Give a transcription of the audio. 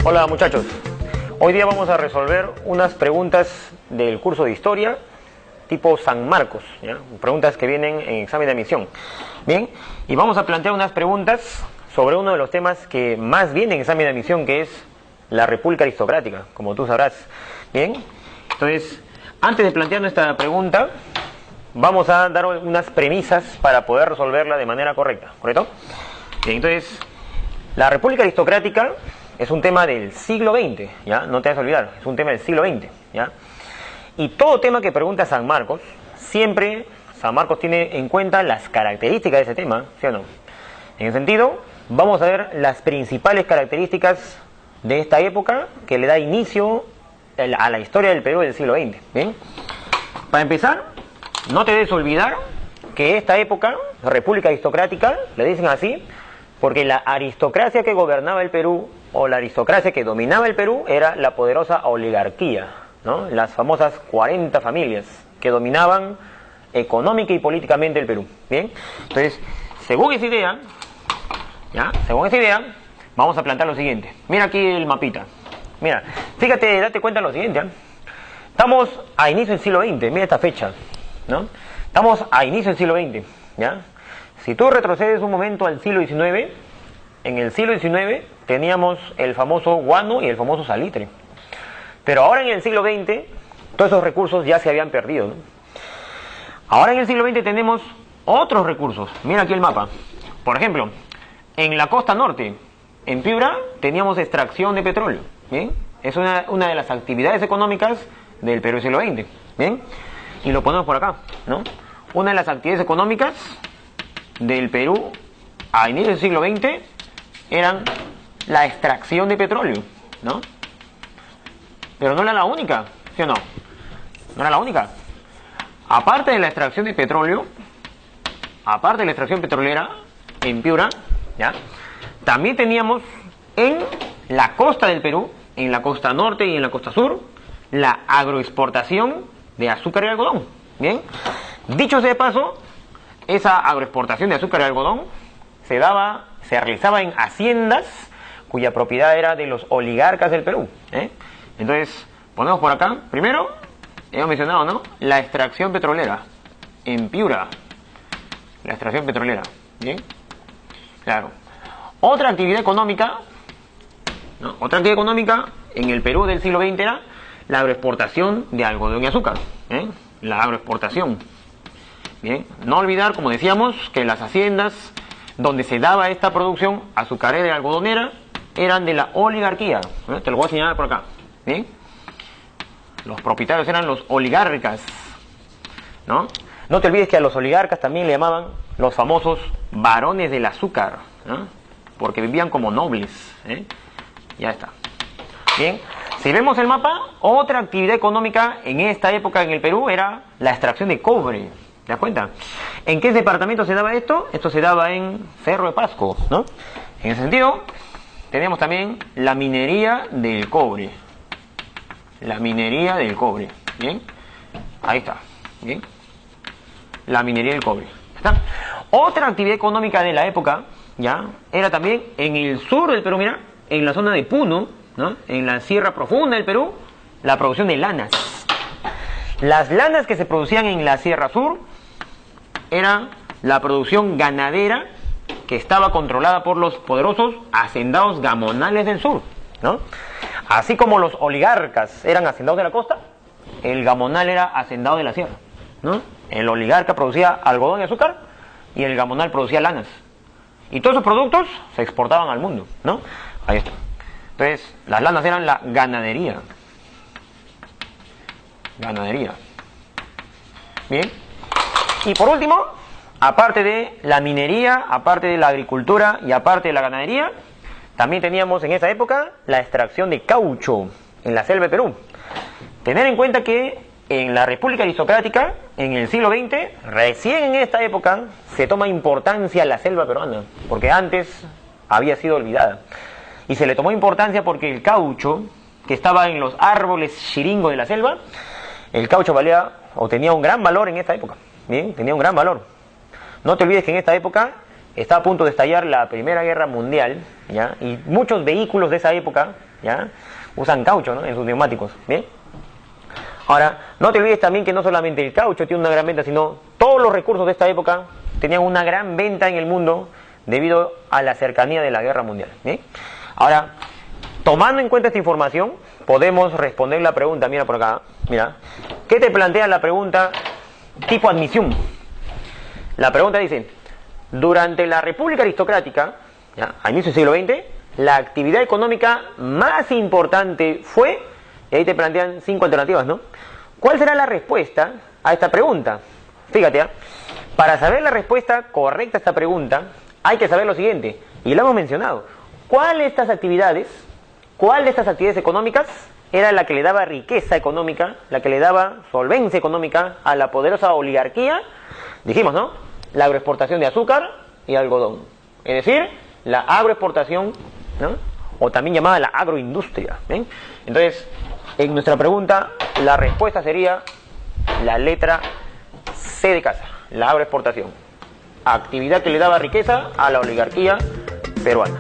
Hola muchachos, hoy día vamos a resolver unas preguntas del curso de historia tipo San Marcos, ¿ya? Preguntas que vienen en examen de admisión. Bien, y vamos a plantear unas preguntas sobre uno de los temas que más viene en examen de admisión, que es la República Aristocrática, como tú sabrás. Bien, entonces, antes de plantear nuestra pregunta, vamos a dar unas premisas para poder resolverla de manera correcta, ¿correcto? Bien, entonces, la República Aristocrática es un tema del siglo XX, ¿ya? No te vas a olvidar, es un tema del siglo XX, ¿ya? Y todo tema que pregunta San Marcos, siempre San Marcos tiene en cuenta las características de ese tema, ¿sí o no? En ese sentido, vamos a ver las principales características de esta época que le da inicio a la historia del Perú del siglo XX, ¿bien? Para empezar, no te debes olvidar que esta época, República Aristocrática, le dicen así, porque la aristocracia que gobernaba el Perú, o la aristocracia que dominaba el Perú, era la poderosa oligarquía, ¿no? Las famosas 40 familias que dominaban económica y políticamente el Perú. Bien, entonces, según esa idea, ¿ya? Según esa idea, vamos a plantear lo siguiente. Mira aquí el mapita. Mira, fíjate, date cuenta de lo siguiente, ¿eh? Estamos a inicio del siglo XX, mira esta fecha, ¿no? Estamos a inicio del siglo XX, ¿ya? Si tú retrocedes un momento al siglo XIX, en el siglo XIX teníamos el famoso guano y el famoso salitre. Pero ahora en el siglo XX, todos esos recursos ya se habían perdido, ¿no? Ahora en el siglo XX tenemos otros recursos. Mira aquí el mapa. Por ejemplo, en la costa norte, en Piura, teníamos extracción de petróleo, ¿bien? Es una de las actividades económicas del Perú del siglo XX, ¿bien? Y lo ponemos por acá, ¿no? Una de las actividades económicas del Perú a inicio del siglo XX eran la extracción de petróleo, ¿no? Pero no era la única, ¿sí o no? No era la única. Aparte de la extracción de petróleo, aparte de la extracción petrolera en Piura, ¿ya? También teníamos en la costa del Perú, en la costa norte y en la costa sur, la agroexportación de azúcar y algodón, ¿bien? Dicho sea de paso, esa agroexportación de azúcar y algodón se realizaba en haciendas cuya propiedad era de los oligarcas del Perú, ¿eh? Entonces, ponemos por acá, primero, hemos mencionado, ¿no? La extracción petrolera en Piura. La extracción petrolera, ¿bien? Claro. Otra actividad económica, ¿no? Otra actividad económica en el Perú del siglo XX era la agroexportación de algodón y azúcar, ¿eh? La agroexportación. Bien, no olvidar, como decíamos, que las haciendas donde se daba esta producción azucarera y algodonera eran de la oligarquía, ¿eh? Te lo voy a señalar por acá. Bien, los propietarios eran los oligarcas, ¿no? No te olvides que a los oligarcas también le llamaban los famosos varones del azúcar, ¿no? Porque vivían como nobles, ¿eh? Ya está. Bien, si vemos el mapa, otra actividad económica en esta época en el Perú era la extracción de cobre. ¿Te das cuenta? ¿En qué departamento se daba esto? Esto se daba en Cerro de Pasco, ¿no? En ese sentido, tenemos también la minería del cobre. La minería del cobre. ¿Bien? Ahí está. ¿Bien? La minería del cobre. ¿Está? Otra actividad económica de la época, ¿ya? Era también en el sur del Perú, mira, en la zona de Puno, ¿no? En la sierra profunda del Perú, la producción de lanas. Las lanas que se producían en la sierra sur era la producción ganadera que estaba controlada por los poderosos hacendados gamonales del sur, ¿no? Así como los oligarcas eran hacendados de la costa, el gamonal era hacendado de la sierra, ¿no? El oligarca producía algodón y azúcar y el gamonal producía lanas. Y todos esos productos se exportaban al mundo, ¿no? Ahí está. Entonces, las lanas eran la ganadería. Ganadería. Bien. Y por último, aparte de la minería, aparte de la agricultura y aparte de la ganadería, también teníamos en esa época la extracción de caucho en la selva de Perú. Tener en cuenta que en la República Aristocrática, en el siglo XX, recién en esta época se toma importancia la selva peruana, porque antes había sido olvidada. Y se le tomó importancia porque el caucho, que estaba en los árboles chiringos de la selva, el caucho valía o tenía un gran valor en esta época. Bien, tenía un gran valor. No te olvides que en esta época está a punto de estallar la Primera Guerra Mundial, ¿ya? Y muchos vehículos de esa época ¿ya? Usan caucho, ¿no?, en sus neumáticos, ¿bien? Ahora, no te olvides también que no solamente el caucho tiene una gran venta, sino todos los recursos de esta época tenían una gran venta en el mundo debido a la cercanía de la guerra mundial, ¿bien? Ahora, tomando en cuenta esta información, podemos responder la pregunta, mira por acá, mira, ¿qué te plantea la pregunta tipo admisión? La pregunta dice, durante la República Aristocrática, ¿ya?, a inicio del siglo XX, la actividad económica más importante fue, y ahí te plantean 5 alternativas, ¿no? ¿Cuál será la respuesta a esta pregunta? Fíjate, ¿eh? Para saber la respuesta correcta a esta pregunta, hay que saber lo siguiente, y lo hemos mencionado. ¿Cuál de estas actividades económicas era la que le daba riqueza económica, la que le daba solvencia económica a la poderosa oligarquía? Dijimos, ¿no? La agroexportación de azúcar y algodón. Es decir, la agroexportación, ¿no?, o también llamada la agroindustria, ¿bien? Entonces, en nuestra pregunta, la respuesta sería la letra C de casa, la agroexportación. Actividad que le daba riqueza a la oligarquía peruana.